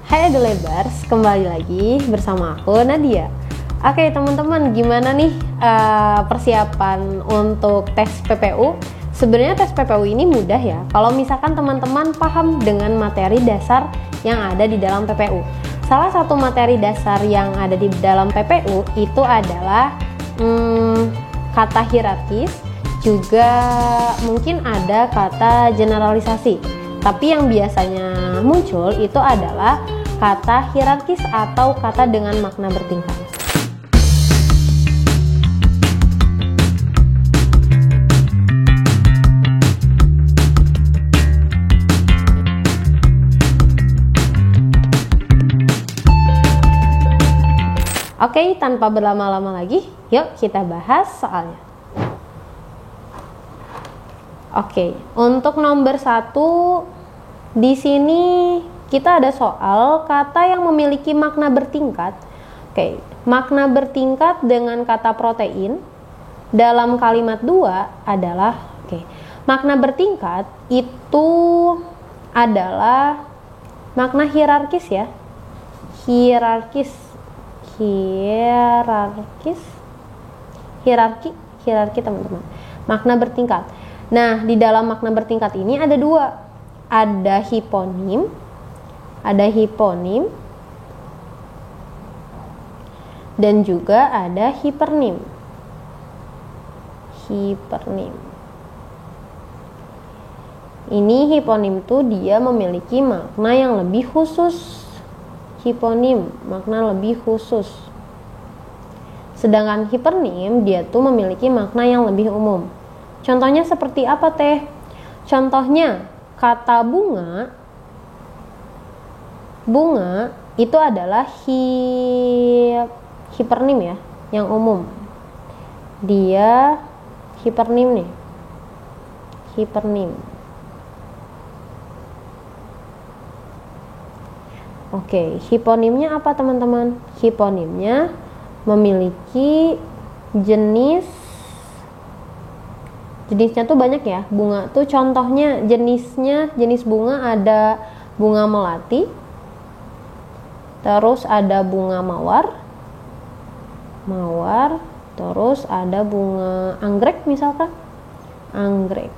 Hai Adulebers, kembali lagi bersama aku Nadia. Oke teman-teman, gimana nih persiapan untuk tes PPU? Sebenarnya tes PPU ini mudah ya, kalau misalkan teman-teman paham dengan materi dasar yang ada di dalam PPU. Salah satu materi dasar yang ada di dalam PPU itu adalah kata hierarkis, juga mungkin ada kata generalisasi. Tapi yang biasanya muncul itu adalah kata hierarkis atau kata dengan makna bertingkat. Oke, tanpa berlama-lama lagi, yuk kita bahas soalnya. Oke, untuk nomor 1 di sini kita ada soal kata yang memiliki makna bertingkat. Oke, makna bertingkat dengan kata protein dalam kalimat 2 adalah makna bertingkat itu adalah makna hierarkis ya. Hierarki teman-teman. Makna bertingkat. Nah, di dalam makna bertingkat ini ada 2. Ada hiponim dan juga ada hipernim. Ini hiponim tuh dia memiliki makna yang lebih khusus. Hiponim, makna lebih khusus. Sedangkan hipernim dia tuh memiliki makna yang lebih umum. Contohnya seperti apa teh? Contohnya kata bunga itu adalah hipernim ya, yang umum. Dia hipernim nih. Hipernim. Oke, hiponimnya apa teman-teman? Hiponimnya memiliki jenisnya tuh banyak ya. Bunga tuh contohnya jenis bunga ada bunga melati, terus ada bunga mawar, terus ada bunga anggrek misalkan. Anggrek.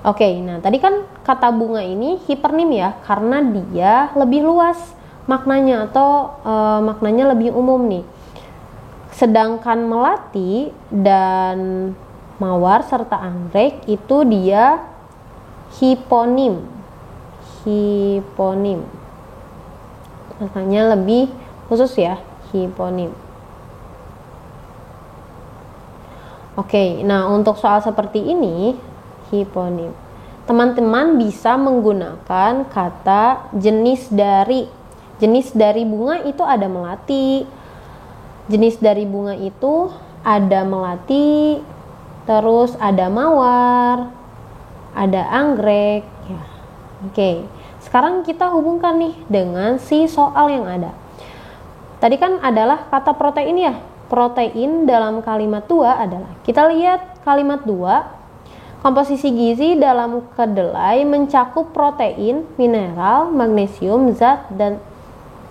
Oke, nah tadi kan kata bunga ini hipernim ya, karena dia lebih luas maknanya atau maknanya lebih umum nih. Sedangkan melati dan mawar serta anggrek itu dia hiponim. Maknanya lebih khusus ya, hiponim. Oke, nah untuk soal seperti ini, hiponim, teman-teman bisa menggunakan kata jenis dari bunga itu ada melati. Jenis dari bunga itu ada melati, terus ada mawar, ada anggrek ya. Oke, sekarang kita hubungkan nih dengan si soal yang ada. Tadi kan adalah kata protein ya. Protein dalam kalimat 2 adalah, kita lihat kalimat 2, komposisi gizi dalam kedelai mencakup protein, mineral, magnesium, zat dan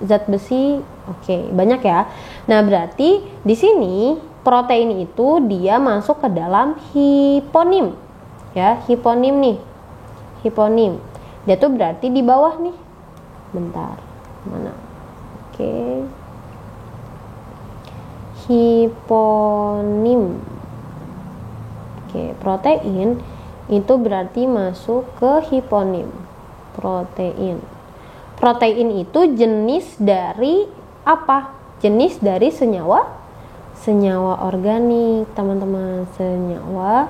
zat besi. Oke, banyak ya. Nah, berarti di sini protein itu dia masuk ke dalam hiponim. Ya, hiponim nih. Hiponim. Dia tuh berarti di bawah nih. Bentar. Mana? Oke. Hiponim. Oke, protein itu berarti masuk ke hiponim. Protein itu jenis dari apa? Jenis dari senyawa organik, teman-teman. Senyawa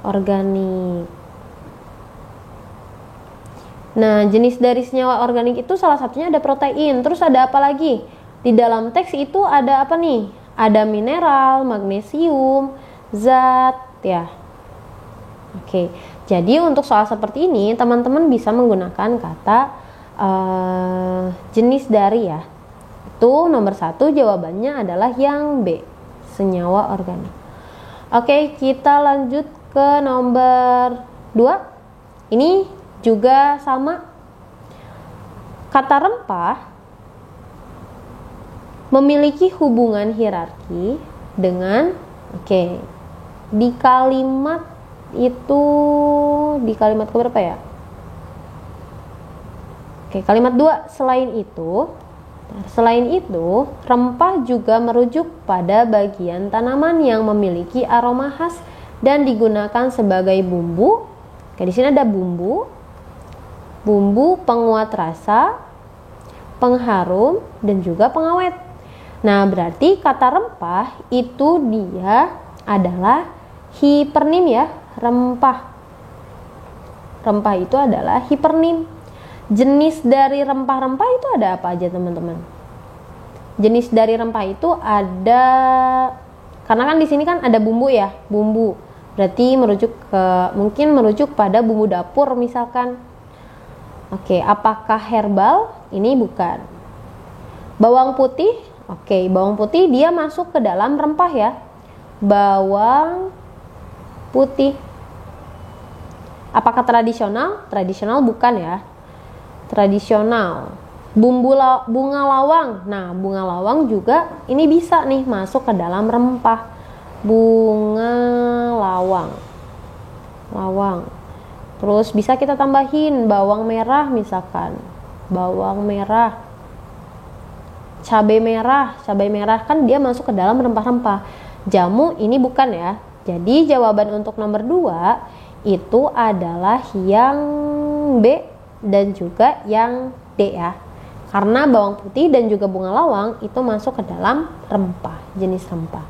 organik. Nah, jenis dari senyawa organik itu salah satunya ada protein. Terus ada apa lagi? Di dalam teks itu ada apa nih? Ada mineral, magnesium, zat ya. Oke, jadi untuk soal seperti ini teman-teman bisa menggunakan kata jenis dari ya. Itu nomor 1 jawabannya adalah yang B, senyawa organik. Oke, kita lanjut ke nomor 2. Ini juga sama. Kata rempah memiliki hubungan hierarki dengan di kalimat itu, di kalimat keberapa ya? Kalimat 2. Selain itu, rempah juga merujuk pada bagian tanaman yang memiliki aroma khas dan digunakan sebagai bumbu. Di sini ada bumbu penguat rasa, pengharum, dan juga pengawet. Nah, berarti kata rempah itu dia adalah hipernim ya, rempah. Rempah itu adalah hipernim. Jenis dari rempah-rempah itu ada apa aja teman-teman? Jenis dari rempah itu ada, karena kan di sini kan ada bumbu ya, bumbu. Berarti mungkin merujuk pada bumbu dapur misalkan. Apakah herbal? Ini bukan. Bawang putih? Bawang putih dia masuk ke dalam rempah ya. Bawang putih. Apakah tradisional? Tradisional bukan ya. Tradisional. Bunga lawang. Nah, bunga lawang juga ini bisa nih masuk ke dalam rempah. Bunga lawang. Terus bisa kita tambahin bawang merah misalkan. Bawang merah. Cabai merah kan dia masuk ke dalam rempah-rempah. Jamu ini bukan ya. Jadi jawaban untuk nomor 2 itu adalah yang B dan juga yang D ya. Karena bawang putih dan juga bunga lawang itu masuk ke dalam rempah, jenis rempah.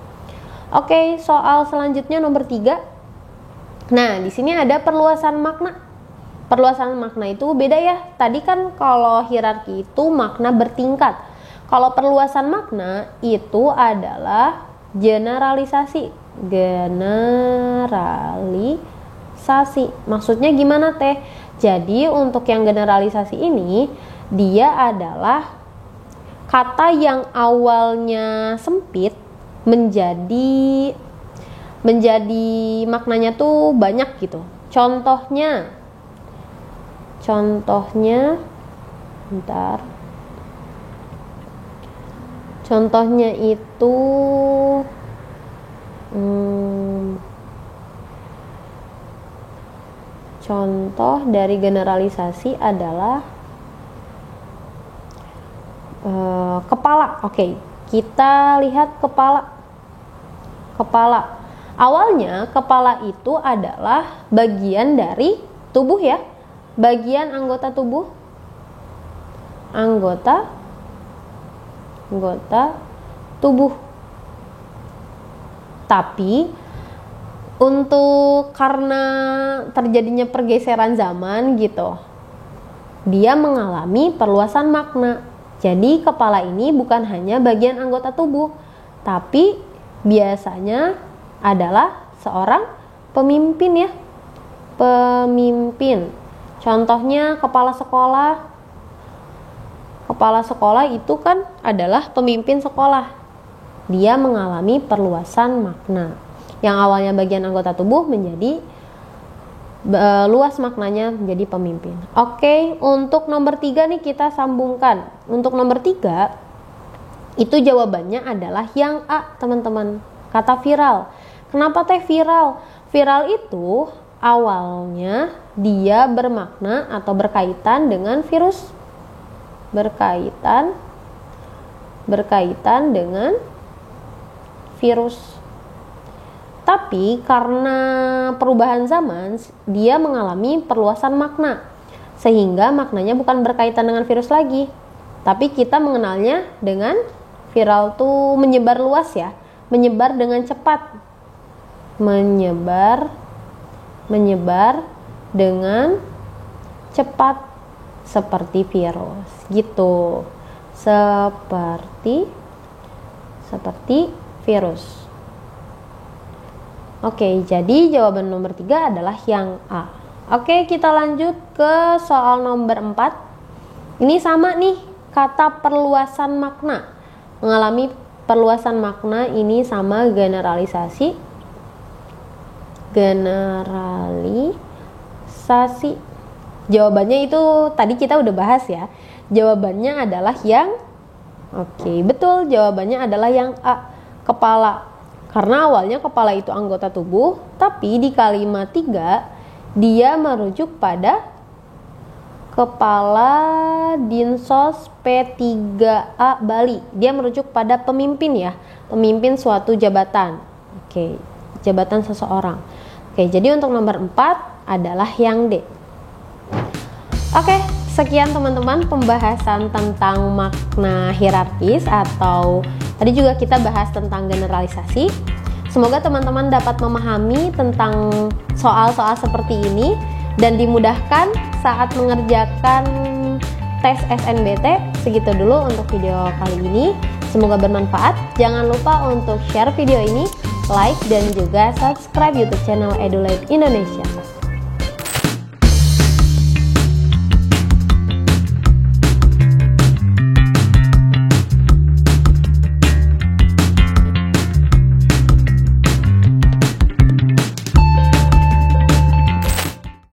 Soal selanjutnya nomor 3. Nah, di sini ada perluasan makna. Perluasan makna itu beda ya. Tadi kan kalau hierarki itu makna bertingkat. Kalau perluasan makna itu adalah generalisasi. Maksudnya gimana teh? Jadi untuk yang generalisasi ini dia adalah kata yang awalnya sempit menjadi maknanya tuh banyak gitu. Contohnya itu contoh dari generalisasi adalah kepala. Kita lihat kepala. Awalnya kepala itu adalah bagian dari tubuh ya. Bagian anggota tubuh. Anggota tubuh. Tapi karena terjadinya pergeseran zaman gitu, dia mengalami perluasan makna. Jadi kepala ini bukan hanya bagian anggota tubuh, tapi biasanya adalah seorang pemimpin ya. Pemimpin. Contohnya kepala sekolah. Kepala sekolah itu kan adalah pemimpin sekolah. Dia mengalami perluasan makna. Yang awalnya bagian anggota tubuh menjadi luas maknanya menjadi pemimpin. Untuk nomor 3 nih kita sambungkan. Untuk nomor 3 itu jawabannya adalah yang A teman-teman. Kata viral. Kenapa teh viral? Viral itu awalnya dia bermakna atau berkaitan dengan virus. Berkaitan dengan virus. Tapi karena perubahan zaman, dia mengalami perluasan makna. Sehingga maknanya bukan berkaitan dengan virus lagi. Tapi kita mengenalnya dengan viral tuh menyebar luas ya. Menyebar dengan cepat. Menyebar dengan cepat. Seperti virus. Gitu. Seperti virus. Jadi jawaban nomor 3 adalah yang A. Kita lanjut ke soal nomor 4. Ini sama nih, kata perluasan makna. Mengalami perluasan makna ini sama generalisasi. Jawabannya itu tadi kita udah bahas ya. Jawabannya adalah yang Oke, betul. Jawabannya adalah yang A, kepala. Karena awalnya kepala itu anggota tubuh, tapi di kalimat 3 dia merujuk pada Kepala Dinsos P3A Bali. Dia merujuk pada pemimpin ya, pemimpin suatu jabatan. Oke, jabatan seseorang. Oke, jadi untuk nomor 4 adalah yang D. Oke, sekian teman-teman pembahasan tentang makna hierarkis, atau tadi juga kita bahas tentang generalisasi. Semoga teman-teman dapat memahami tentang soal-soal seperti ini dan dimudahkan saat mengerjakan tes SNBT. Segitu dulu untuk video kali ini. Semoga bermanfaat. Jangan lupa untuk share video ini, like, dan juga subscribe YouTube channel EduLab Indonesia.